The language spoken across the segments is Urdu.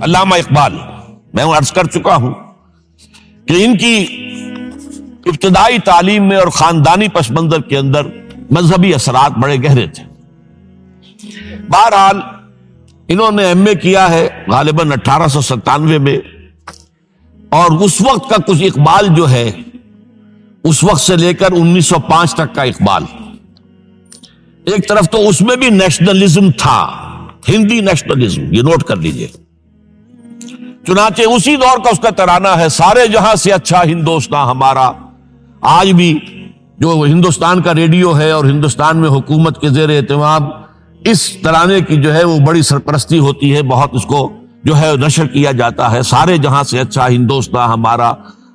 علامہ اقبال، میں عرض کر چکا ہوں کہ ان کی ابتدائی تعلیم میں اور خاندانی پس منظر کے اندر مذہبی اثرات بڑے گہرے تھے۔ بہرحال انہوں نے ایم اے کیا ہے غالباً 1897 میں، اور اس وقت کا کچھ اقبال جو ہے اس وقت سے لے کر 1905 تک کا اقبال، ایک طرف تو اس میں بھی نیشنلزم تھا، ہندی نیشنلزم، یہ نوٹ کر لیجئے۔ چنانچہ اسی دور کا اس کا ترانہ ہے، سارے جہاں سے اچھا ہندوستان ہمارا۔ آج بھی جو ہندوستان کا ریڈیو ہے اور ہندوستان میں حکومت کے زیر اہتمام اس ترانے کی جو ہے وہ بڑی سرپرستی ہوتی ہے، بہت اس کو جو ہے نشر کیا جاتا ہے، سارے جہاں سے اچھا ہندوستان ہمارا،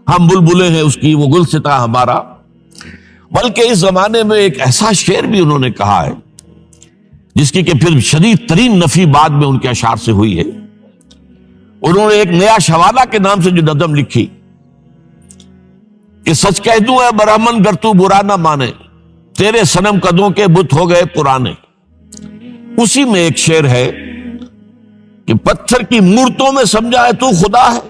ہم بلبلیں ہیں اس کی وہ گلستاں ہمارا۔ بلکہ اس زمانے میں ایک ایسا شعر بھی انہوں نے کہا ہے جس کی کہ پھر شدید ترین نفی بعد میں ان کے اشعار سے ہوئی ہے۔ انہوں نے ایک نیا شوالہ کے نام سے جو نظم لکھی کہ سچ کہہ دوں اے برہمن گر تو برا نہ مانے، تیرے صنم قدوں کے بت ہو گئے پرانے۔ اسی میں ایک شعر ہے کہ پتھر کی مورتوں میں سمجھا ہے تو خدا ہے،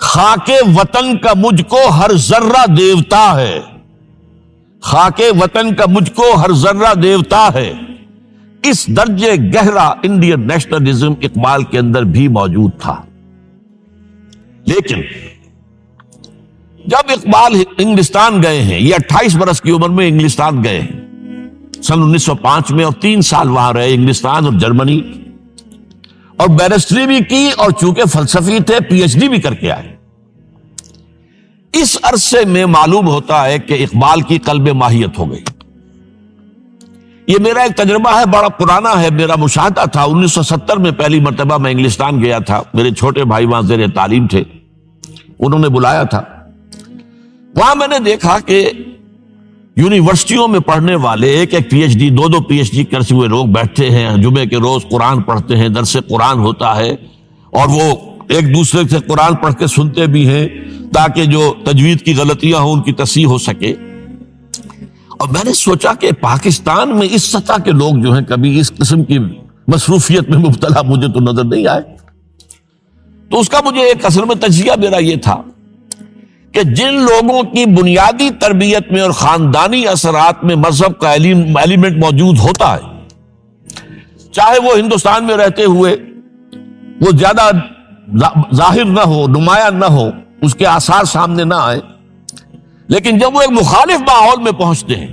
خاک وطن کا مجھ کو ہر ذرہ دیوتا ہے، خاک وطن کا مجھ کو ہر ذرہ دیوتا ہے۔ اس درجے گہرا انڈین نیشنلزم اقبال کے اندر بھی موجود تھا۔ لیکن جب اقبال انگلستان گئے ہیں، یہ 28 برس کی عمر میں انگلستان گئے ہیں سن 1905 میں، اور 3 سال وہاں رہے انگلستان اور جرمنی، اور بیرسٹری بھی کی، اور چونکہ فلسفی تھے پی ایچ ڈی بھی کر کے آئے۔ اس عرصے میں معلوم ہوتا ہے کہ اقبال کی قلب ماہیت ہو گئی۔ یہ میرا ایک تجربہ ہے، بڑا پرانا ہے، میرا مشاہدہ تھا۔ 1970 میں پہلی مرتبہ میں انگلستان گیا تھا، میرے چھوٹے بھائی وہاں زیر تعلیم تھے، انہوں نے بلایا تھا۔ وہاں میں نے دیکھا کہ یونیورسٹیوں میں پڑھنے والے ایک ایک P H D, 2 P H D کرتے ہوئے لوگ بیٹھتے ہیں، جمعے کے روز قرآن پڑھتے ہیں، درس قرآن ہوتا ہے، اور وہ ایک دوسرے سے قرآن پڑھ کے سنتے بھی ہیں تاکہ جو تجوید کی غلطیاں ہوں ان کی تصحیح ہو سکے۔ اور میں نے سوچا کہ پاکستان میں اس سطح کے لوگ جو ہیں کبھی اس قسم کی مصروفیت میں مبتلا مجھے تو نظر نہیں آئے۔ تو اس کا مجھے ایک اصل میں تجزیہ میرا یہ تھا کہ جن لوگوں کی بنیادی تربیت میں اور خاندانی اثرات میں مذہب کا ایلیمنٹ موجود ہوتا ہے، چاہے وہ ہندوستان میں رہتے ہوئے وہ زیادہ ظاہر نہ ہو، نمایاں نہ ہو، اس کے آثار سامنے نہ آئے، لیکن جب وہ ایک مخالف ماحول میں پہنچتے ہیں،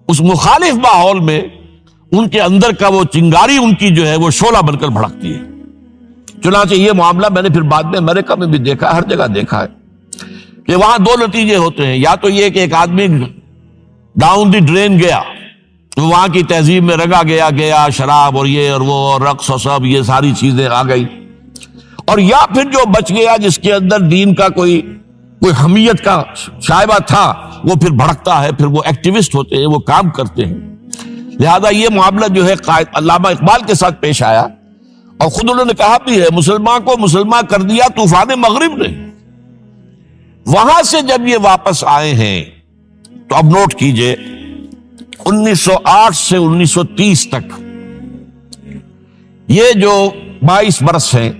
اس مخالف ماحول میں ان کے اندر کا وہ چنگاری ان کی جو ہے وہ شعلہ بن کر بھڑکتی ہے۔ چنانچہ یہ معاملہ میں نے پھر بعد میں امریکہ میں بھی دیکھا، ہر جگہ دیکھا ہے کہ وہاں 2 نتیجے ہوتے ہیں، یا تو یہ کہ ایک آدمی ڈاؤن دی ڈرین گیا، تو وہاں کی تہذیب میں رگا گیا شراب اور یہ اور وہ اور رقص اور سب یہ ساری چیزیں آ گئی، اور یا پھر جو بچ گیا جس کے اندر دین کا کوئی حمیت کا شائبہ تھا، وہ پھر بھڑکتا ہے، پھر وہ ایکٹیوسٹ ہوتے ہیں، وہ کام کرتے ہیں۔ لہذا یہ معاملہ جو ہے علامہ اقبال کے ساتھ پیش آیا، اور خود انہوں نے کہا بھی ہے، مسلمان کو مسلمان کر دیا طوفان مغرب نے۔ وہاں سے جب یہ واپس آئے ہیں تو اب نوٹ کیجئے 1908 سے 1930 تک یہ جو 22 برس ہیں،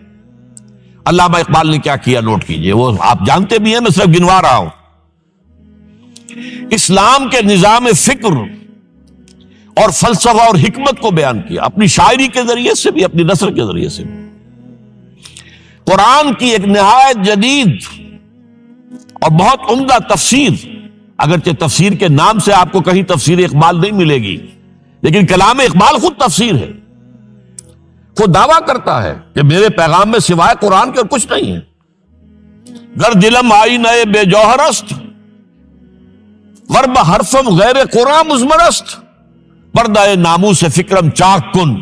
علامہ اقبال نے کیا کیا نوٹ کیجئے، وہ آپ جانتے بھی ہیں، میں صرف گنوا رہا ہوں۔ اسلام کے نظام فکر اور فلسفہ اور حکمت کو بیان کیا، اپنی شاعری کے ذریعے سے بھی، اپنی نثر کے ذریعے سے بھی۔ قرآن کی ایک نہایت جدید اور بہت عمدہ تفسیر، اگرچہ تفسیر کے نام سے آپ کو کہیں تفسیر اقبال نہیں ملے گی، لیکن کلام اقبال خود تفسیر ہے۔ وہ دعویٰ کرتا ہے کہ میرے پیغام میں سوائے قرآن کے اور کچھ نہیں ہے۔ گر دلم آئی نئے بے جوہرست، ورب حرفم غیر قرآن مزمرست، پردہ نامو سے فکرم چاک کن،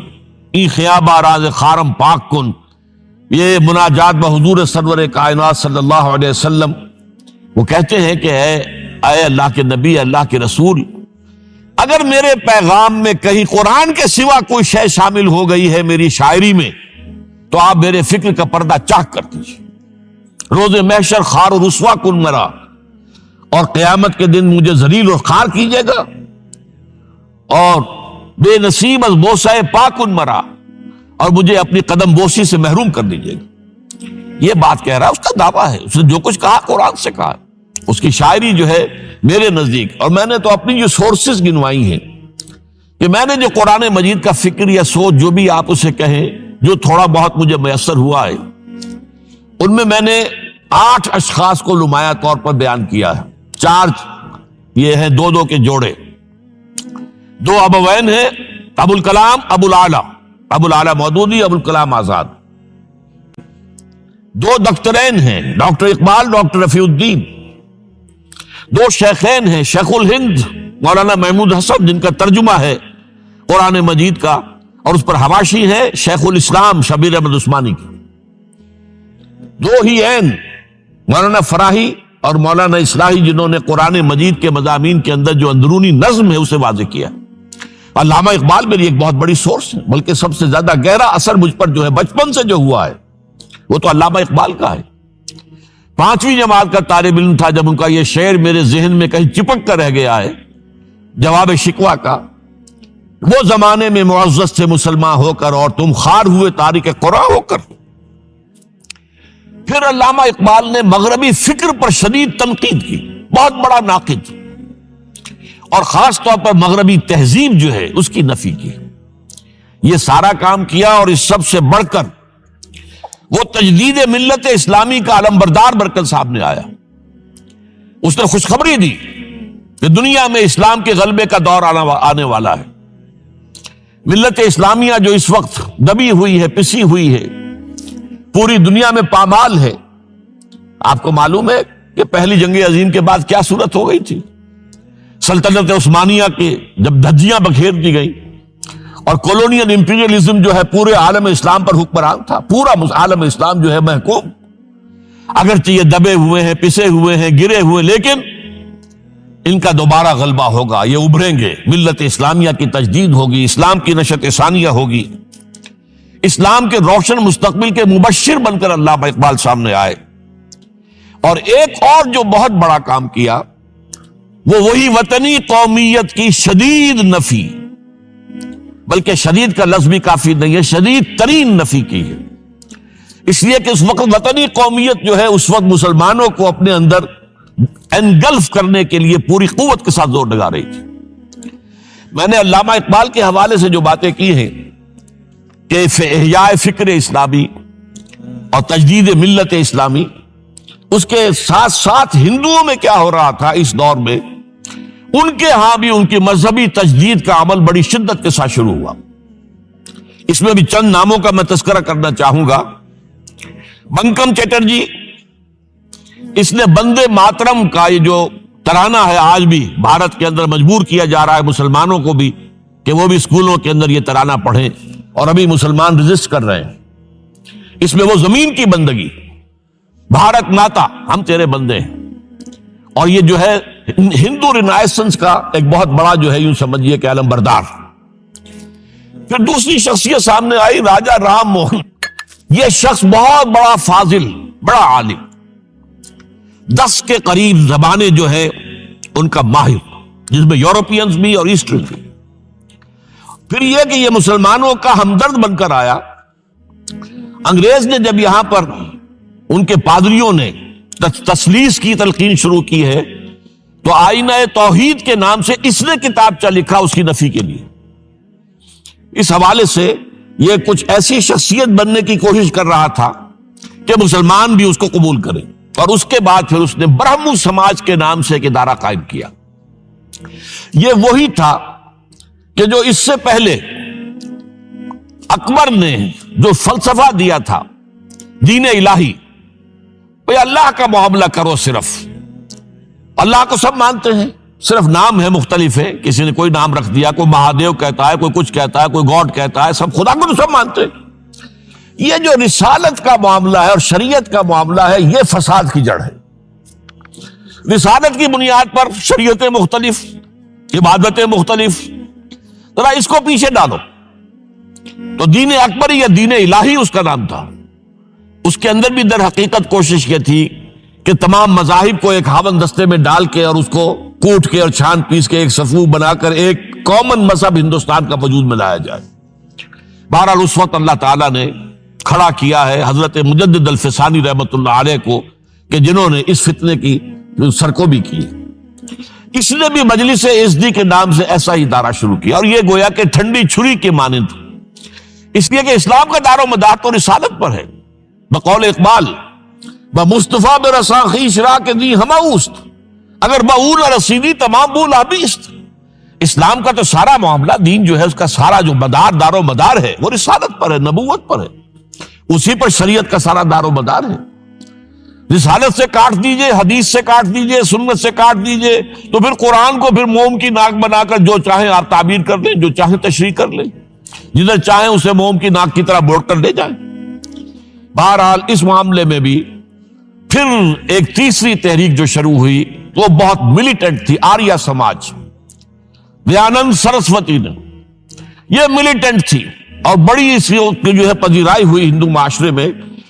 ای خیابہ راز خارم پاک کن۔ یہ مناجات بحضور سرور کائنات صلی اللہ علیہ وسلم، وہ کہتے ہیں کہ اے اللہ کے نبی، اللہ کے رسول، اگر میرے پیغام میں کہیں قرآن کے سوا کوئی شے شامل ہو گئی ہے میری شاعری میں، تو آپ میرے فکر کا پردہ چاک کر دیجیے۔ روز محشر خار و رسوا کن مرا، اور قیامت کے دن مجھے ذلیل و خوار کیجیے گا، اور بے نصیب از بوسہ پاکن مرا، اور مجھے اپنی قدم بوسی سے محروم کر دیجیے گا. یہ بات کہہ رہا ہے، اس کا دعویٰ ہے، اس نے جو کچھ کہا قرآن سے کہا. اس کی شاعری جو ہے میرے نزدیک، اور میں نے تو اپنی جو سورسز گنوائی ہیں کہ میں نے جو قرآن مجید کا فکر یا سوچ جو بھی آپ اسے کہیں، جو تھوڑا بہت مجھے میسر ہوا ہے، ان میں نے 8 اشخاص کو نمایاں طور پر بیان کیا ہے. 4 یہ ہیں 2 کے جوڑے. 2 ابوین ہیں، ابو الکلام ابو العلا مودودی، ابو الکلام آزاد. 2 دکترین ہیں، ڈاکٹر اقبال، ڈاکٹر رفیع الدین. 2 شیخین ہیں، شیخ الہند مولانا محمود حسن، جن کا ترجمہ ہے قرآن مجید کا، اور اس پر حواشی ہے شیخ الاسلام شبیر احمد عثمانی کی. 2 ہی عین مولانا فراہی اور مولانا اصلاحی، جنہوں نے قرآن مجید کے مضامین کے اندر جو اندرونی نظم ہے اسے واضح کیا. علامہ اقبال میری ایک بہت بڑی سورس ہے، بلکہ سب سے زیادہ گہرا اثر مجھ پر جو ہے بچپن سے جو ہوا ہے وہ تو علامہ اقبال کا ہے. 5ویں جماعت کا طالب علم تھا جب ان کا یہ شعر میرے ذہن میں کہیں چپک کر رہ گیا ہے، جواب شکوہ کا: وہ زمانے میں معزز تھے مسلمان ہو کر، اور تم خار ہوئے تارک قرآن ہو کر. پھر علامہ اقبال نے مغربی فکر پر شدید تنقید کی، بہت بڑا ناقد، اور خاص طور پر مغربی تہذیب جو ہے اس کی نفی کی. یہ سارا کام کیا، اور اس سب سے بڑھ کر وہ تجدید ملت اسلامی کا علمبردار برکل سامنے آیا. اس نے خوشخبری دی کہ دنیا میں اسلام کے غلبے کا دور آنے والا ہے. ملت اسلامیہ جو اس وقت دبی ہوئی ہے، پسی ہوئی ہے، پوری دنیا میں پامال ہے. آپ کو معلوم ہے کہ پہلی جنگ عظیم کے بعد کیا صورت ہو گئی تھی؟ سلطنت عثمانیہ کے جب دھجیاں بکھیر دی گئی، اور کولونیل امپیریلزم جو ہے پورے عالم اسلام پر حکمران تھا، پورا عالم اسلام جو ہے محکوم. اگرچہ یہ دبے ہوئے ہیں، پسے ہوئے ہیں، گرے ہوئے، لیکن ان کا دوبارہ غلبہ ہوگا، یہ ابھریں گے، ملت اسلامیہ کی تجدید ہوگی، اسلام کی نشت ثانیہ ہوگی. اسلام کے روشن مستقبل کے مبشر بن کر علامہ اقبال سامنے آئے. اور ایک اور جو بہت بڑا کام کیا وہ وہی وطنی قومیت کی شدید نفی، بلکہ شدید کا لفظ بھی کافی نہیں ہے، شدید ترین نفی کی ہے. اس لیے کہ اس وقت وطنی قومیت جو ہے اس وقت مسلمانوں کو اپنے اندر انگلف کرنے کے لیے پوری قوت کے ساتھ زور لگا رہی تھی. میں نے علامہ اقبال کے حوالے سے جو باتیں کی ہیں کہ احیاء فکر اسلامی اور تجدید ملت اسلامی، اس کے ساتھ ساتھ ہندوؤں میں کیا ہو رہا تھا اس دور میں، ان کے ہاں بھی ان کی مذہبی تجدید کا عمل بڑی شدت کے ساتھ شروع ہوا. اس میں بھی چند ناموں کا میں تذکرہ کرنا چاہوں گا. بنکم چٹرجی، اس نے بندے ماترم کا یہ جو ترانہ ہے آج بھی بھارت کے اندر مجبور کیا جا رہا ہے مسلمانوں کو بھی کہ وہ بھی اسکولوں کے اندر یہ ترانہ پڑھیں، اور ابھی مسلمان رجسٹ کر رہے ہیں. اس میں وہ زمین کی بندگی، بھارت ماتا ہم تیرے بندے ہیں، اور یہ جو ہے ہندو رینائسنس کا ایک بہت بڑا جو ہے یوں سمجھیے کہ علم بردار. پھر دوسری شخصیت سامنے آئی، راجا رام موہن. یہ شخص بہت بڑا فاضل، بڑا عالم، 10 کے قریب زبانیں جو ہے ان کا ماہر، جس میں یورپینز بھی اور ایسٹرن بھی. پھر یہ کہ یہ مسلمانوں کا ہمدرد بن کر آیا. انگریز نے جب یہاں پر ان کے پادریوں نے تسلیس کی تلقین شروع کی ہے تو آئینہ توحید کے نام سے اس نے کتابچہ لکھا اس کی نفی کے لیے. اس حوالے سے یہ کچھ ایسی شخصیت بننے کی کوشش کر رہا تھا کہ مسلمان بھی اس کو قبول کریں. اور اس کے بعد پھر اس نے برہمو سماج کے نام سے ایک ادارہ قائم کیا. یہ وہی تھا کہ جو اس سے پہلے اکبر نے جو فلسفہ دیا تھا دین الہی، بھئی اللہ کا معاملہ کرو، صرف اللہ کو سب مانتے ہیں، صرف نام ہے مختلف ہے، کسی نے کوئی نام رکھ دیا، کوئی مہادیو کہتا ہے، کوئی کچھ کہتا ہے، کوئی گاڈ کہتا ہے، سب خدا کو تو سب مانتے ہیں. یہ جو رسالت کا معاملہ ہے اور شریعت کا معاملہ ہے، یہ فساد کی جڑ ہے. رسالت کی بنیاد پر شریعتیں مختلف، عبادتیں مختلف، ذرا اس کو پیچھے ڈالو. تو دین اکبری یا دین الہی اس کا نام تھا. اس کے اندر بھی در حقیقت کوشش یہ تھی کہ تمام مذاہب کو ایک ہاون دستے میں ڈال کے اور اس کو کوٹ کے اور چھان پیس کے ایک صفوف بنا کر ایک کامن مذہب ہندوستان کا وجود میں لایا جائے. بہرحال اس وقت اللہ تعالیٰ نے کھڑا کیا ہے حضرت مجدد الفسانی رحمۃ اللہ علیہ کو کہ جنہوں نے اس فتنے کی سرکوبی کی. اس نے بھی مجلس ازدی کے نام سے ایسا ہی ادارہ شروع کیا، اور یہ گویا کہ ٹھنڈی چھری کے مانند، اس لیے کہ اسلام کا دار و مدار تو رسالت پر ہے. بقول اقبال بمصطفیٰ برساں خویش را کے دی ہمہ اوست، اگر بہول رسیدی تمام بول حبیست. اسلام کا تو سارا معاملہ، دین جو ہے اس کا سارا جو مدار دار و مدار ہے وہ رسالت پر ہے، نبوت پر ہے، اسی پر شریعت کا سارا دار و مدار ہے. رسالت سے کاٹ دیجئے، حدیث سے کاٹ دیجئے، سنت سے کاٹ دیجئے، تو پھر قرآن کو پھر موم کی ناک بنا کر جو چاہیں آپ تعبیر کر لیں، جو چاہیں تشریح کر لیں، جدھر چاہیں اسے موم کی ناک کی طرح بوٹ کر لے جائیں. بہرحال اس معاملے میں بھی پھر ایک تیسری تحریک جو شروع ہوئی وہ بہت ملیٹنٹ تھی، آریہ سماج. دیانند سرسوتی نے، یہ ملیٹنٹ تھی اور بڑی اس کی جو ہے پذیرائی ہوئی ہندو معاشرے میں.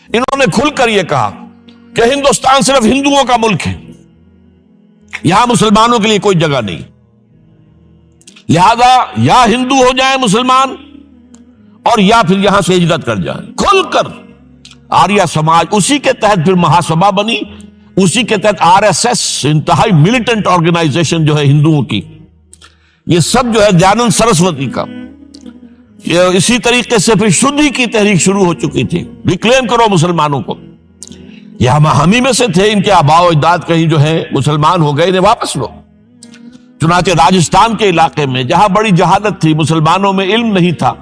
انہوں نے کھل کر یہ کہا کہ ہندوستان صرف ہندوؤں کا ملک ہے، یہاں مسلمانوں کے لیے کوئی جگہ نہیں، لہذا یا ہندو ہو جائیں مسلمان اور یا پھر یہاں سے ہجرت کر جائیں. کھل کر آریہ سماج، اسی کے تحت پھر مہاسبھا بنی، اسی کے تحت RSS، انتہائی ملیٹنٹ آرگنائزیشن جو ہے ہندوؤں کی، یہ سب جو ہے دیانند سرسوتی کا. یہ اسی طریقے سے پھر شدھی کی تحریک شروع ہو چکی تھی، ریکلیم کرو مسلمانوں کو. یہ ہم ہی میں سے تھے، ان کے آباء و اجداد کہیں جو ہے مسلمان ہو گئے، انہیں واپس لو. چنانچہ راجستھان کے علاقے میں جہاں بڑی جہالت تھی، مسلمانوں میں علم نہیں تھا،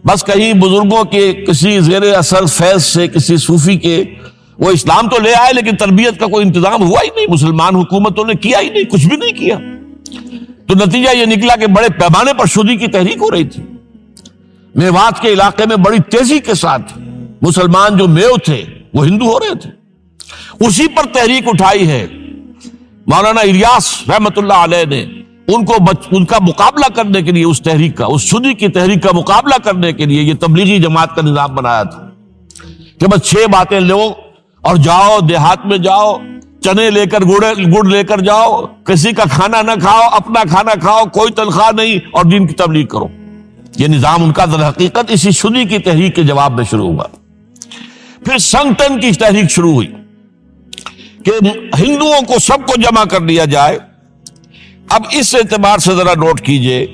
بس کہیں بزرگوں کے کسی زیر اثر فیض سے، کسی صوفی کے وہ اسلام تو لے آئے لیکن تربیت کا کوئی انتظام ہوا ہی نہیں، مسلمان حکومتوں نے کیا ہی نہیں، کچھ بھی نہیں کیا. تو نتیجہ یہ نکلا کہ بڑے پیمانے پر شدھی کی تحریک ہو رہی تھی. میوات کے علاقے میں بڑی تیزی کے ساتھ مسلمان جو میو تھے وہ ہندو ہو رہے تھے. اسی پر تحریک اٹھائی ہے مولانا الیاس رحمت اللہ علیہ نے. ان کا مقابلہ کرنے کے لیے، اس تحریک کا، اس شدھی کی تحریک کا مقابلہ کرنے کے لیے یہ تبلیغی جماعت کا نظام بنایا تھا کہ بس 6 باتیں لو اور جاؤ، دیہات میں جاؤ، چنے لے کر گڑ لے کر جاؤ، کسی کا کھانا نہ کھاؤ، اپنا کھانا کھاؤ، کوئی تنخواہ نہیں، اور دین کی تبلیغ کرو. یہ نظام ان کا در حقیقت اسی شدھی کی تحریک کے جواب میں شروع ہوا. پھر سنگٹن کی تحریک شروع ہوئی کہ ہندوؤں کو سب کو جمع کر لیا جائے. اب اس اعتبار سے ذرا نوٹ کیجئے،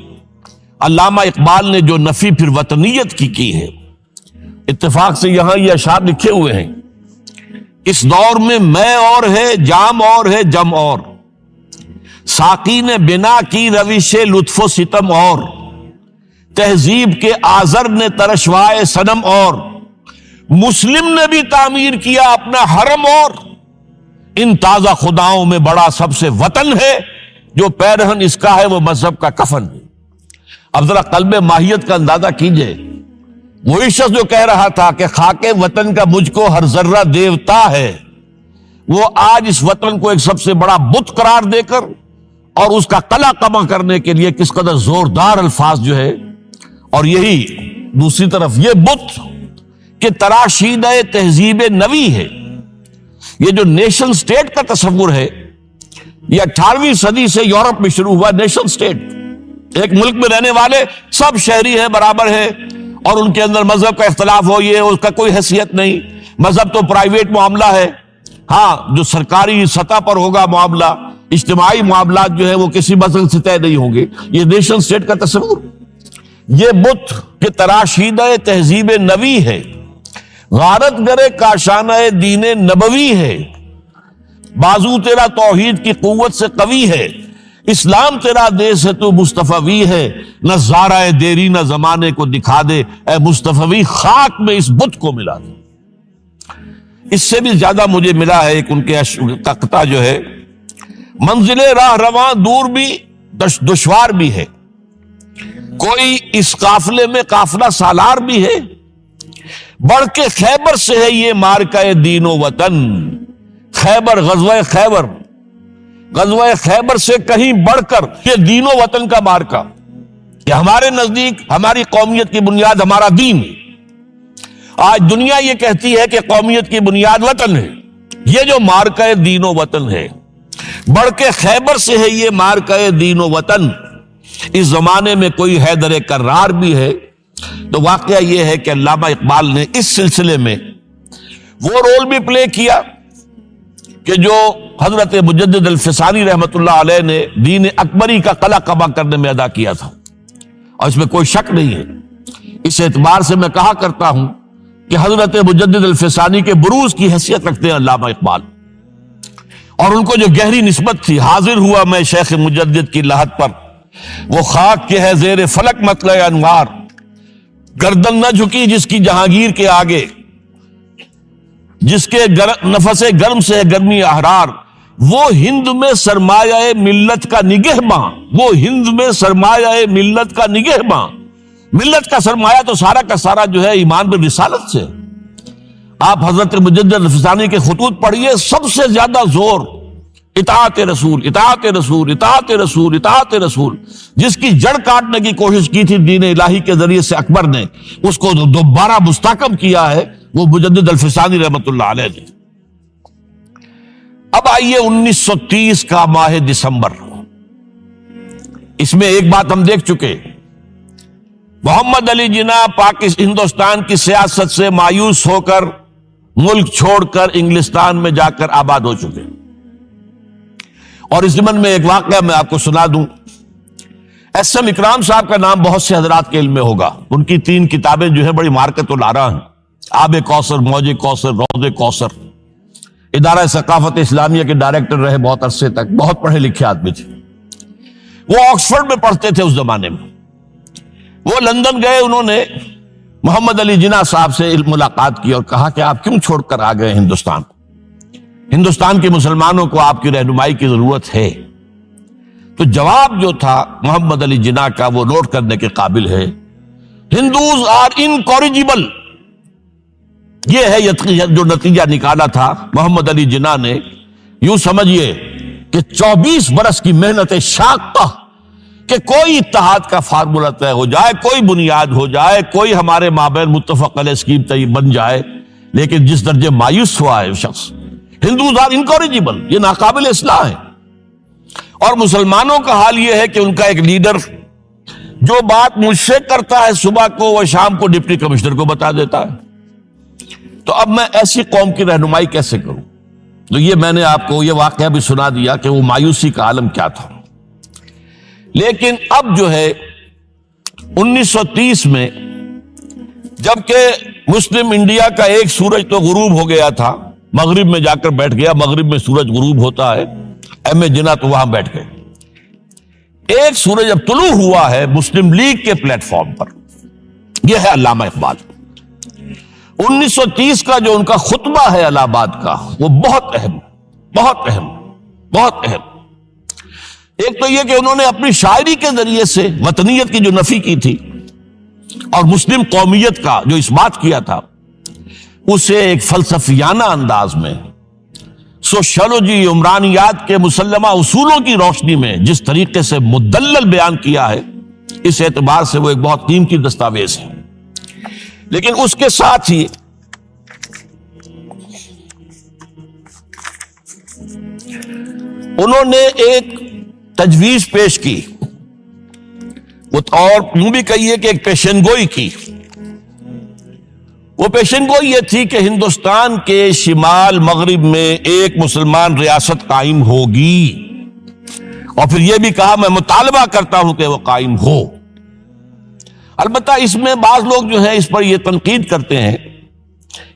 علامہ اقبال نے جو نفی پھر وطنیت کی ہے، اتفاق سے یہاں یہ اشعار لکھے ہوئے ہیں: اس دور میں میں اور ہے، جام اور ہے، جم اور، ساقی نے بنا کی روش لطف و ستم اور، تہذیب کے آزر نے ترشوائے صنم اور، مسلم نے بھی تعمیر کیا اپنا حرم اور، ان تازہ خداؤں میں بڑا سب سے وطن ہے، جو پیرہن اس کا ہے وہ مذہب کا کفن ہے. اب ذرا قلب ماہیت کا اندازہ کیجئے. وہی شخص جو کہہ رہا تھا کہ خاک وطن کا مجھ کو ہر ذرہ دیوتا ہے، وہ آج اس وطن کو ایک سب سے بڑا بت قرار دے کر اور اس کا قلع قمع کرنے کے لیے کس قدر زوردار الفاظ جو ہے. اور یہی دوسری طرف یہ بت کہ تراشیدہ تہذیب نوی ہے. یہ جو نیشن سٹیٹ کا تصور ہے، یہ 18ویں صدی سے یورپ میں شروع ہوا. نیشن سٹیٹ، ایک ملک میں رہنے والے سب شہری ہیں، برابر ہیں، اور ان کے اندر مذہب کا اختلاف ہو، یہ اس کا کوئی حیثیت نہیں. مذہب تو پرائیویٹ معاملہ ہے، ہاں جو سرکاری سطح پر ہوگا معاملہ، اجتماعی معاملات جو ہے وہ کسی مذہب سے طے نہیں ہوں گے. یہ نیشن سٹیٹ کا تصور، یہ بت کہ تراشیدہ تہذیب نوی ہے، غارت گرے کاشانہ دین نبوی ہے، بازو تیرا توحید کی قوت سے قوی ہے، اسلام تیرا دیس ہے تو مصطفی ہے، نہ زارہ دیری نہ زمانے کو دکھا دے، اے مصطفی خاک میں اس بت کو ملا دے. اس سے بھی زیادہ مجھے ملا ہے ایک ان کے تختہ جو ہے: منزل راہ رواں دور بھی دشوار بھی ہے، کوئی اس قافلے میں قافلہ سالار بھی ہے، بڑھ کے خیبر سے ہے یہ مارکہ دین و وطن. خیبر، غزوہ خیبر سے کہیں بڑھ کر یہ دین و وطن کا مارکہ، کہ ہمارے نزدیک ہماری قومیت کی بنیاد ہمارا دین. آج دنیا یہ کہتی ہے کہ قومیت کی بنیاد وطن ہے. یہ جو مارکہ دین و وطن ہے، بڑھ کے خیبر سے ہے یہ مارکہ دین و وطن. اس زمانے میں کوئی حیدر کرار بھی ہے، تو واقعہ یہ ہے کہ علامہ اقبال نے اس سلسلے میں وہ رول بھی پلے کیا کہ جو حضرت مجدد الفسانی رحمت اللہ علیہ نے دین اکبری کا قلع قبا کرنے میں ادا کیا تھا، اور اس میں کوئی شک نہیں ہے۔ اس اعتبار سے میں کہا کرتا ہوں کہ حضرت مجدد الفسانی کے بروز کی حیثیت رکھتے ہیں علامہ اقبال، اور ان کو جو گہری نسبت تھی، حاضر ہوا میں شیخ مجدد کی لحد پر، وہ خاک کے ہے زیر فلک مطلع انوار، گردن نہ جھکی جس کی جہانگیر کے آگے، جس کے نفس گرم سے گرمی احرار، وہ ہند میں سرمایہ ملت کا نگہباں، وہ ہند میں سرمایہ ملت کا نگہباں۔ ملت کا سرمایہ تو سارا کا سارا جو ہے ایمان پر رسالت سے۔ آپ حضرت مجدد الفسانی کے خطوط پڑھیے، سب سے زیادہ زور اطاعت رسول، اطاعت رسول، اطاعت رسول، اطاعت رسول، جس کی جڑ کاٹنے کی کوشش کی تھی دین الہی کے ذریعے سے اکبر نے، اس کو دوبارہ مستحکم کیا ہے وہ مجدد الفسانی رحمت اللہ علیہ نے۔ اب آئیے 1930 کا ماہ دسمبر، اس میں ایک بات ہم دیکھ چکے، محمد علی جناح ہندوستان کی سیاست سے مایوس ہو کر ملک چھوڑ کر انگلستان میں جا کر آباد ہو چکے، اور اس ضمن میں ایک واقعہ میں آپ کو سنا دوں۔ ایس ایم اکرام صاحب کا نام بہت سے حضرات کے علم میں ہوگا، ان کی 3 کتابیں جو ہے بڑی مارکت الآراء ہیں، آب کوثر، موج کوثر، روض کوثر۔ ادارہ ثقافت اسلامیہ کے ڈائریکٹر رہے بہت عرصے تک، بہت پڑھے لکھے آدمی تھے۔ وہ آکسفورڈ میں پڑھتے تھے اس زمانے میں۔ وہ لندن گئے، انہوں نے محمد علی جناح صاحب سے ملاقات کی اور کہا کہ آپ کیوں چھوڑ کر آ گئے ہندوستان؟ ہندوستان کے مسلمانوں کو آپ کی رہنمائی کی ضرورت ہے۔ تو جواب جو تھا محمد علی جناح کا وہ نوٹ کرنے کے قابل ہے۔ ہندوز آر انکوریجیبل، یہ ہے جو نتیجہ نکالا تھا محمد علی جناح نے۔ یوں سمجھیے کہ 24 برس کی محنت شاقہ کہ کوئی اتحاد کا فارمولہ طے ہو جائے، کوئی بنیاد ہو جائے، کوئی ہمارے مابین متفق علیہ اسکیم طے بن جائے، لیکن جس درجے مایوس ہوا ہے شخص، ہندوز آر انکوریجیبل، یہ ناقابل اصلاح ہے۔ اور مسلمانوں کا حال یہ ہے کہ ان کا ایک لیڈر جو بات مجھ سے کرتا ہے صبح کو، وہ شام کو ڈپٹی کمشنر کو بتا دیتا ہے۔ تو اب میں ایسی قوم کی رہنمائی کیسے کروں؟ تو یہ میں نے آپ کو یہ واقعہ بھی سنا دیا کہ وہ مایوسی کا عالم کیا تھا۔ لیکن اب جو ہے 1930 میں، جبکہ مسلم انڈیا کا ایک سورج تو غروب ہو گیا تھا، مغرب میں جا کر بیٹھ گیا، مغرب میں سورج غروب ہوتا ہے، ایم اے جناح تو وہاں بیٹھ گئے۔ ایک سورج اب طلوع ہوا ہے مسلم لیگ کے پلیٹ فارم پر، یہ ہے علامہ اقبال۔ 1930 کا جو ان کا خطبہ ہے الہ آباد کا، وہ بہت اہم، بہت اہم، بہت اہم۔ ایک تو یہ کہ انہوں نے اپنی شاعری کے ذریعے سے وطنیت کی جو نفی کی تھی اور مسلم قومیت کا جو اس بات کیا تھا، اسے ایک فلسفیانہ انداز میں، سوشیولوجی، عمرانیات کے مسلمہ اصولوں کی روشنی میں جس طریقے سے مدلل بیان کیا ہے، اس اعتبار سے وہ ایک بہت قیمتی دستاویز ہے۔ لیکن اس کے ساتھ ہی انہوں نے ایک تجویز پیش کی، اور یوں بھی کہیے کہ ایک پیشن گوئی کی۔ وہ پیشن گوئی یہ تھی کہ ہندوستان کے شمال مغرب میں ایک مسلمان ریاست قائم ہوگی، اور پھر یہ بھی کہا میں مطالبہ کرتا ہوں کہ وہ قائم ہو۔ البتہ اس میں بعض لوگ جو ہیں اس پر یہ تنقید کرتے ہیں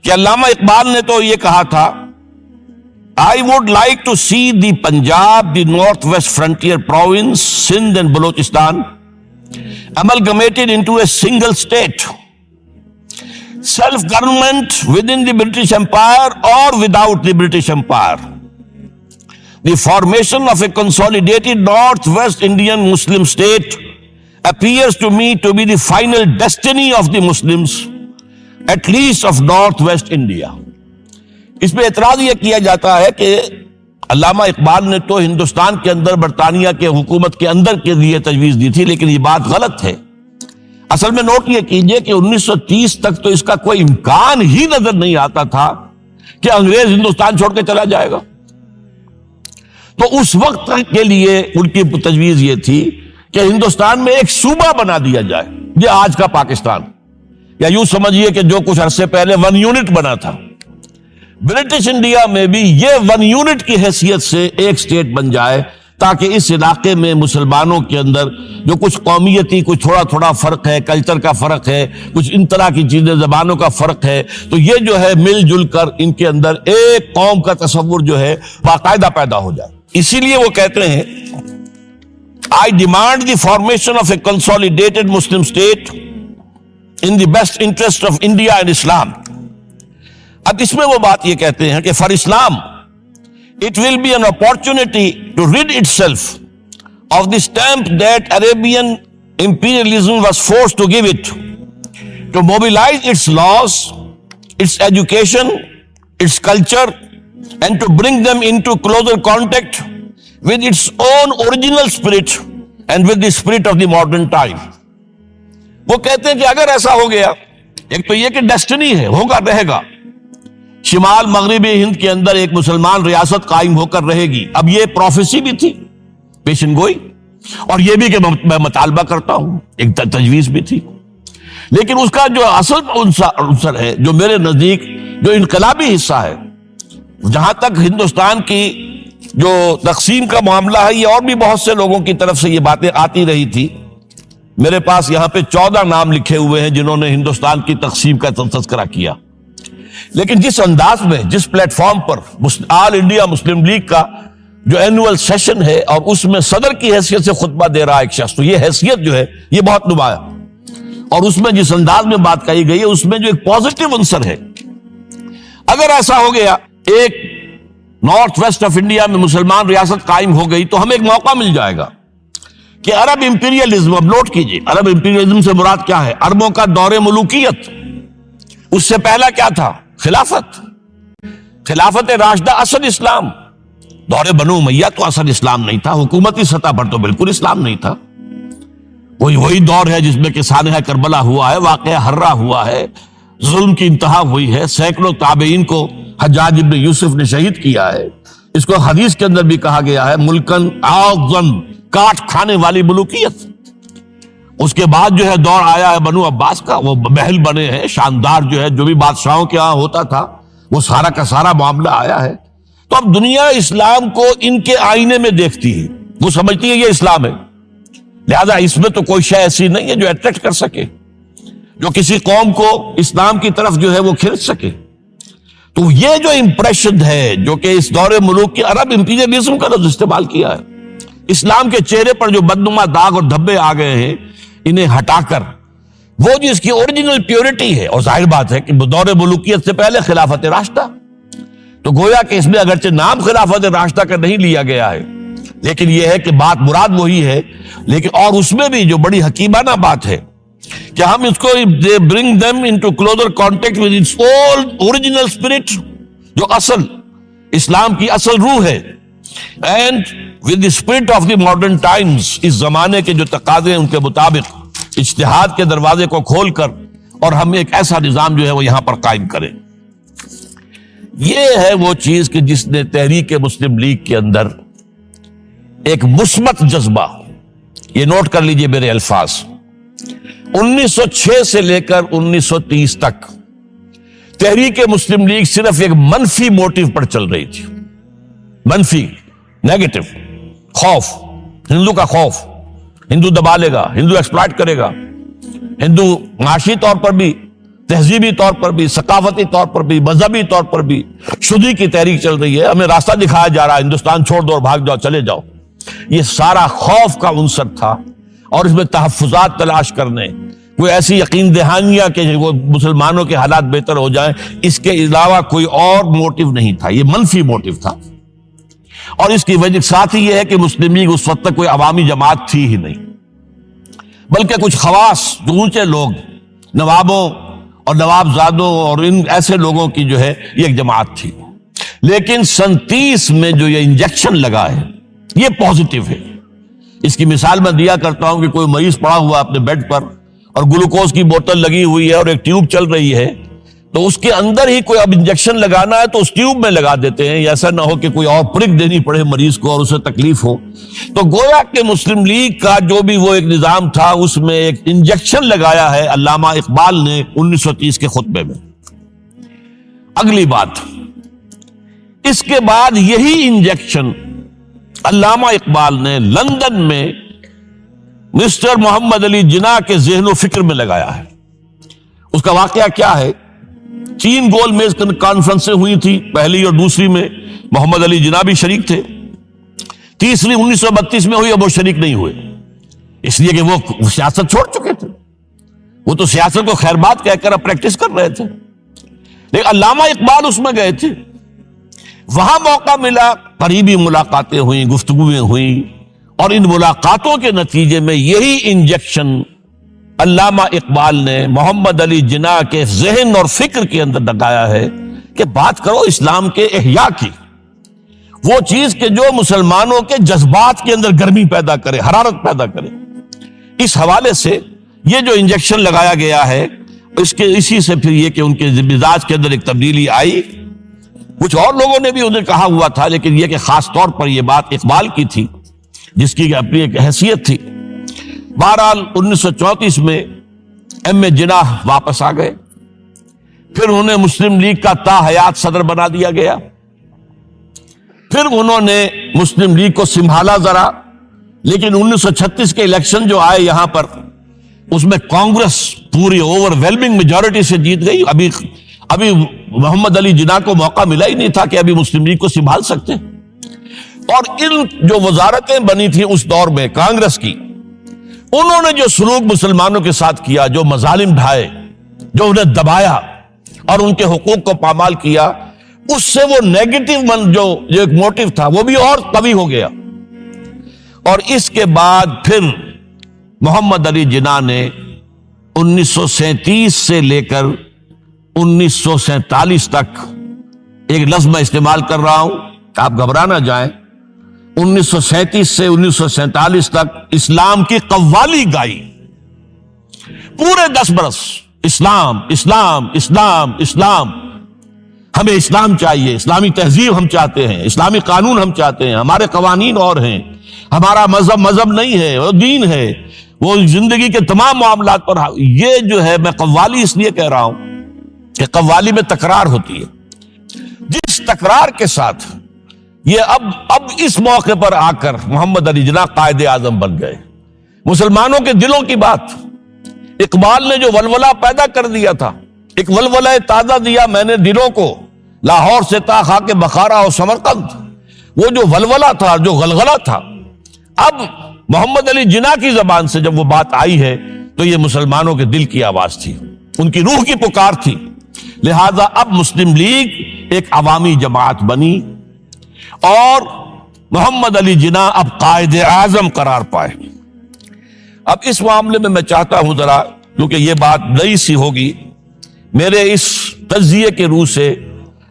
کہ علامہ اقبال نے تو یہ کہا تھا I would like to see the Punjab, the Northwest Frontier Province, Sindh and Balochistan amalgamated into a single state. Self-government within the British Empire or without the British Empire. The formation of a consolidated Northwest Indian Muslim state appears to me to be the final destiny of the Muslims, at least of Northwest India. اس پہ اعتراض یہ کیا جاتا ہے کہ علامہ اقبال نے تو ہندوستان کے اندر برطانیہ کے حکومت کے اندر کے لیے تجویز دی تھی، لیکن یہ بات غلط ہے۔ اصل میں نوٹ یہ کیجئے کہ 1930 تک تو اس کا کوئی امکان ہی نظر نہیں آتا تھا کہ انگریز ہندوستان چھوڑ کے چلا جائے گا۔ تو اس وقت کے لیے ان کی تجویز یہ تھی کہ ہندوستان میں ایک صوبہ بنا دیا جائے، یہ آج کا پاکستان، یا یوں سمجھیے کہ جو کچھ عرصے پہلے 1 یونٹ بنا تھا، برٹش انڈیا میں بھی یہ 1 یونٹ کی حیثیت سے ایک سٹیٹ بن جائے، تاکہ اس علاقے میں مسلمانوں کے اندر جو کچھ قومیتی کچھ تھوڑا تھوڑا فرق ہے، کلچر کا فرق ہے، کچھ ان طرح کی چیزیں، زبانوں کا فرق ہے، تو یہ جو ہے مل جل کر ان کے اندر ایک قوم کا تصور جو ہے باقاعدہ پیدا ہو جائے۔ اسی لیے وہ کہتے ہیں I demand the formation of a consolidated Muslim state in the best interest of India and Islam۔ اب اس میں وہ بات یہ کہتے ہیں کہ for Islam it will be an opportunity to rid itself of the stamp that Arabian imperialism was forced to give it, to mobilize its laws, its education, its culture, and to bring them into closer contact with its own original spirit and with the spirit of the modern time۔ وہ کہتے ہیں کہ اگر ایسا ہو گیا، ایک تو یہ کہ ڈیسٹنی ہے، ہوگا، رہے گا، شمال مغربی ہند کے اندر ایک مسلمان ریاست قائم ہو کر رہے گی۔ اب یہ پروفیسی بھی تھی، پیشن گوئی، اور یہ بھی کہ میں مطالبہ کرتا ہوں، ایک تجویز بھی تھی، لیکن اس کا جو اصل عنصر ہے، جو میرے نزدیک جو انقلابی حصہ ہے، جہاں تک ہندوستان کی جو تقسیم کا معاملہ ہے، یہ اور بھی بہت سے لوگوں کی طرف سے یہ باتیں آتی رہی تھی۔ میرے پاس یہاں پہ 14 نام لکھے ہوئے ہیں جنہوں نے ہندوستان کی تقسیم کا تذکرہ کیا، لیکن جس انداز میں، جس پلیٹ فارم پر آل انڈیا مسلم لیگ کا جو اینول سیشن ہے اور اس میں صدر کی حیثیت سے خطبہ دے رہا ایک شخص، تو یہ حیثیت جو ہے یہ بہت نمایاں، اور اس میں جس انداز میں بات کہی گئی ہے اس میں جو ایک پازیٹو عنصر ہے۔ اگر ایسا ہو گیا، ایک نارتھ ویسٹ آف انڈیا میں مسلمان ریاست قائم ہو گئی، تو ہمیں ایک موقع مل جائے گا کہ عرب امپیریلزم، اب نوٹ کیجئے، عرب امپیریلزم سے مراد کیا ہے؟ عربوں کا دور ملوکیت۔ اس سے پہلا کیا تھا؟ خلافت راشدہ، اصل اسلام۔ دور بنو امیہ تو اصل اسلام نہیں تھا، حکومتی سطح پر تو بالکل اسلام نہیں تھا۔ وہی دور ہے جس میں کہ سانحہ کربلا ہوا ہے، واقعہ ہرہ ہوا ہے، ظلم کی انتہا ہوئی ہے، سینکڑوں تابعین کو حجاج ابن یوسف نے شہید کیا ہے۔ اس کو حدیث کے اندر بھی کہا گیا ہے ملکن اعظم، کاٹ کھانے والی ملوکیت۔ اس کے بعد جو ہے دور آیا ہے بنو عباس کا، وہ محل بنے ہیں شاندار، جو ہے جو بھی بادشاہوں کے ہاں ہوتا تھا وہ سارا کا سارا معاملہ آیا ہے۔ تو اب دنیا اسلام کو ان کے آئینے میں دیکھتی ہے، وہ سمجھتی ہے یہ اسلام ہے، لہذا اس میں تو کوئی شے ایسی نہیں ہے جو اٹریکٹ کر سکے، جو کسی قوم کو اسلام کی طرف جو ہے وہ کھینچ سکے۔ تو یہ جو امپریشن ہے، جو کہ اس دور ملوک کے عرب امپیریلزم کا لفظ استعمال کیا ہے، اسلام کے چہرے پر جو بدنما داغ اور دھبے آ گئے ہیں، انہیں ہٹا کر وہ جو اس کی اوریجنل پیورٹی ہے، اور ظاہر بات ہے کہ دور ملوکیت سے پہلے خلافت راشدہ، تو گویا کہ اس میں اگرچہ نام خلافت راشدہ کا نہیں لیا گیا ہے، لیکن یہ ہے کہ بات مراد وہی ہے، لیکن اور اس میں بھی جو بڑی حکیمانہ بات ہے کہ ہم اس کو bring them into closer contact with its old original spirit، جو اصل اسلام کی اصل روح ہے، and with the spirit of the modern times، اس زمانے کے جو تقاضے ہیں ان کے مطابق اجتہاد کے دروازے کو کھول کر، اور ہم ایک ایسا نظام جو ہے وہ یہاں پر قائم کریں۔ یہ ہے وہ چیز کہ جس نے تحریک مسلم لیگ کے اندر ایک مثبت جذبہ، یہ نوٹ کر لیجئے میرے الفاظ، 1906 سے لے کر 1930 تک تحریک مسلم لیگ صرف ایک منفی موٹیو پر چل رہی تھی، منفی، نیگیٹو، خوف، ہندو کا خوف، ہندو دبا لے گا، ہندو ایکسپلائٹ کرے گا، ہندو معاشی طور پر بھی، تہذیبی طور پر بھی، ثقافتی طور پر بھی، مذہبی طور پر بھی شدی کی تحریک چل رہی ہے، ہمیں راستہ دکھایا جا رہا ہے، ہندوستان چھوڑ دو اور بھاگ جاؤ، چلے جاؤ۔ یہ سارا خوف کا عنصر تھا، اور اس میں تحفظات تلاش کرنے، کوئی ایسی یقین دہانیاں کہ وہ مسلمانوں کے حالات بہتر ہو جائیں، اس کے علاوہ کوئی اور موٹیو نہیں تھا، یہ منفی موٹیو تھا۔ اور اس کی وجہ ساتھ ہی یہ ہے کہ مسلم لیگ اس وقت تک کوئی عوامی جماعت تھی ہی نہیں، بلکہ کچھ خواص، جو اونچے لوگ، نوابوں اور نواب زادوں اور ان ایسے لوگوں کی جو ہے یہ ایک جماعت تھی۔ لیکن 37 میں جو یہ انجیکشن لگا ہے یہ پازیٹیو ہے۔ اس کی مثال میں دیا کرتا ہوں کہ کوئی مریض پڑا ہوا اپنے بیڈ پر اور گلوکوز کی بوتل لگی ہوئی ہے اور ایک ٹیوب چل رہی ہے، تو اس کے اندر ہی کوئی اب انجیکشن لگانا ہے تو اس ٹیوب میں لگا دیتے ہیں، ایسا نہ ہو کہ کوئی اور پرک دینی پڑے مریض کو اور اسے تکلیف ہو۔ تو گویا کہ مسلم لیگ کا جو بھی وہ ایک نظام تھا اس میں ایک انجیکشن لگایا ہے علامہ اقبال نے 1930 کے خطبے میں۔ اگلی بات، اس کے بعد یہی انجیکشن علامہ اقبال نے لندن میں مسٹر محمد علی جناح کے ذہن و فکر میں لگایا ہے۔ اس کا واقعہ کیا ہے؟ 3 گول میز کانفرنسیں ہوئی تھی، پہلی اور دوسری میں محمد علی جناح بھی شریک تھے، تیسری 1932 میں ہوئی، اب وہ شریک نہیں ہوئے، اس لیے کہ وہ سیاست چھوڑ چکے تھے، وہ تو سیاست کو خیر بات کہہ کر اب پریکٹس کر رہے تھے۔ لیکن علامہ اقبال اس میں گئے تھے، وہاں موقع ملا، قریبی ملاقاتیں ہوئیں، گفتگویں ہوئیں، اور ان ملاقاتوں کے نتیجے میں یہی انجیکشن علامہ اقبال نے محمد علی جناح کے ذہن اور فکر کے اندر لگایا ہے کہ بات کرو اسلام کے احیاء کی، وہ چیز کہ جو مسلمانوں کے جذبات کے اندر گرمی پیدا کرے، حرارت پیدا کرے۔ اس حوالے سے یہ جو انجیکشن لگایا گیا ہے، اسی سے پھر یہ کہ ان کے مزاج کے اندر ایک تبدیلی آئی۔ کچھ اور لوگوں نے بھی انہیں کہا ہوا تھا، لیکن یہ کہ خاص طور پر یہ بات اقبال کی تھی، جس کی اپنی ایک حیثیت تھی۔ بہرحال 1934 میں ایم اے جناح واپس آ گئے، پھر انہیں مسلم لیگ کا تا حیات صدر بنا دیا گیا، پھر انہوں نے مسلم لیگ کو سنبھالا ذرا، لیکن 1936 کے الیکشن جو آئے یہاں پر، اس میں کانگریس پوری اوور ویلمنگ میجورٹی سے جیت گئی۔ ابھی محمد علی جناح کو موقع ملا ہی نہیں تھا کہ ابھی مسلم لیگ کو سنبھال سکتے، اور ان جو وزارتیں بنی تھی اس دور میں کانگریس کی، انہوں نے جو سلوک مسلمانوں کے ساتھ کیا، جو مظالم ڈھائے، جو انہیں دبایا اور ان کے حقوق کو پامال کیا، اس سے وہ نیگیٹو جو ایک موٹیو تھا وہ بھی اور قوی ہو گیا۔ اور اس کے بعد پھر محمد علی جناح نے 1937 سے لے کر 1947 تک، ایک لفظ میں استعمال کر رہا ہوں کہ آپ گھبرا نہ جائیں، 1937 سے 1947 تک اسلام کی قوالی گائی، پورے 10 برس اسلام اسلام اسلام اسلام، ہمیں اسلام چاہیے، اسلامی تہذیب ہم چاہتے ہیں، اسلامی قانون ہم چاہتے ہیں، ہمارے قوانین اور ہیں، ہمارا مذہب نہیں ہے، وہ دین ہے، وہ زندگی کے تمام معاملات پر۔ یہ جو ہے میں قوالی اس لیے کہہ رہا ہوں کہ قوالی میں تکرار ہوتی ہے، جس تکرار کے ساتھ یہ اب اس موقع پر آ کر محمد علی جناح قائد اعظم بن گئے۔ مسلمانوں کے دلوں کی بات، اقبال نے جو ولولہ پیدا کر دیا تھا، ایک ولولہ تازہ دیا میں نے دلوں کو، لاہور سے تا خاک بخارا اور سمرقند، وہ جو ولولہ تھا، جو غلغلہ تھا، اب محمد علی جناح کی زبان سے جب وہ بات آئی ہے تو یہ مسلمانوں کے دل کی آواز تھی، ان کی روح کی پکار تھی۔ لہذا اب مسلم لیگ ایک عوامی جماعت بنی اور محمد علی جناح اب قائد اعظم قرار پائے۔ اب اس معاملے میں چاہتا ہوں ذرا، کیونکہ یہ بات نئی سی ہوگی، میرے اس تجزیے کے روح سے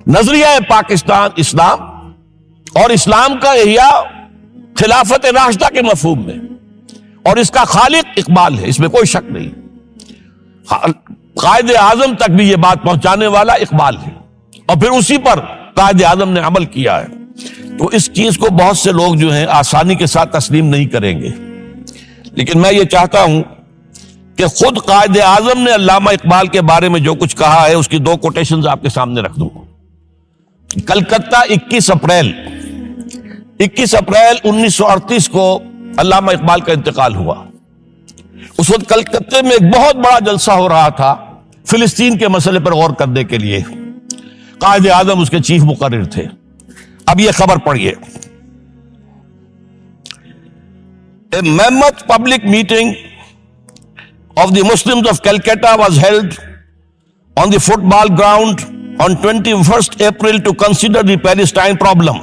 نظریہ پاکستان اسلام اور اسلام کا احیاء خلافت راشدہ کے مفہوم میں، اور اس کا خالق اقبال ہے، اس میں کوئی شک نہیں، قائد اعظم تک بھی یہ بات پہنچانے والا اقبال ہے، اور پھر اسی پر قائد اعظم نے عمل کیا ہے۔ تو اس چیز کو بہت سے لوگ جو ہیں آسانی کے ساتھ تسلیم نہیں کریں گے، لیکن میں یہ چاہتا ہوں کہ خود قائد اعظم نے علامہ اقبال کے بارے میں جو کچھ کہا ہے اس کی 2 کوٹیشنز آپ کے سامنے رکھ دوں۔ کلکتہ 21 اپریل 1938 کو علامہ اقبال کا انتقال ہوا۔ اس وقت کلکتہ میں ایک بہت بڑا جلسہ ہو رہا تھا فلسطین کے مسئلے پر غور کرنے کے لیے، قائد اعظم اس کے چیف مقرر تھے۔ اب یہ خبر پڑھیے، A mammoth public meeting of the Muslims of Calcutta was held on the football ground on 21st April to consider the Palestine problem.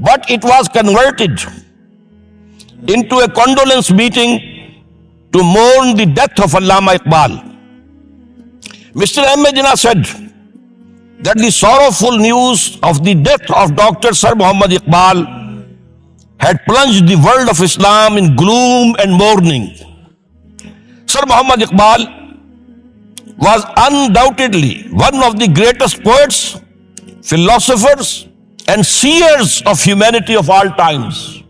But it was converted into a condolence meeting to mourn the death of Allama Iqbal. Mr. M. Jinnah said that the sorrowful news of the death of Dr. Sir Muhammad Iqbal had plunged the world of Islam in gloom and mourning. Sir Muhammad Iqbal was undoubtedly one of the greatest poets, philosophers and seers of humanity of all times.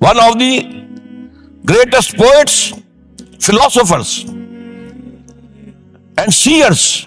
one of the greatest poets, philosophers and seers,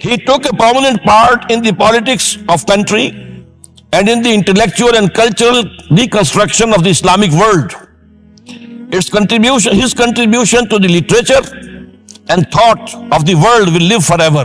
He took a prominent part in the politics of country and in the intellectual and cultural reconstruction of the Islamic world. His contribution to the literature and thought of the world will live forever.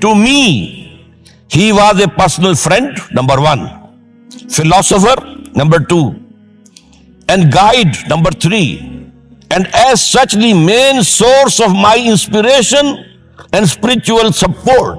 To me, he was a personal friend, number one, philosopher, number two, and guide, number three, and as such the main source of my inspiration and spiritual support.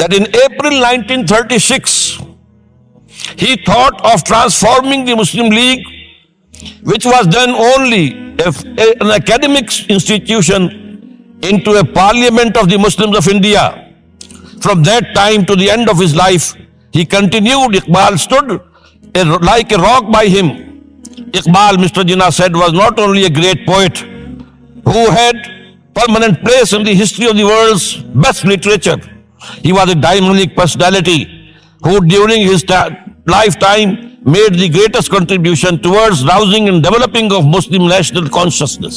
that in April 1936 he thought of transforming the Muslim League, which was then only an academic institution, into a parliament of the Muslims of India. From that time to the end of his life, he continued. Iqbal stood like a rock by him. Iqbal, Mr. Jinnah said, was not only a great poet who had permanent place in the history of the world's best literature. He was a dynamic personality who during his lifetime made the greatest contribution towards rousing and developing of Muslim national consciousness.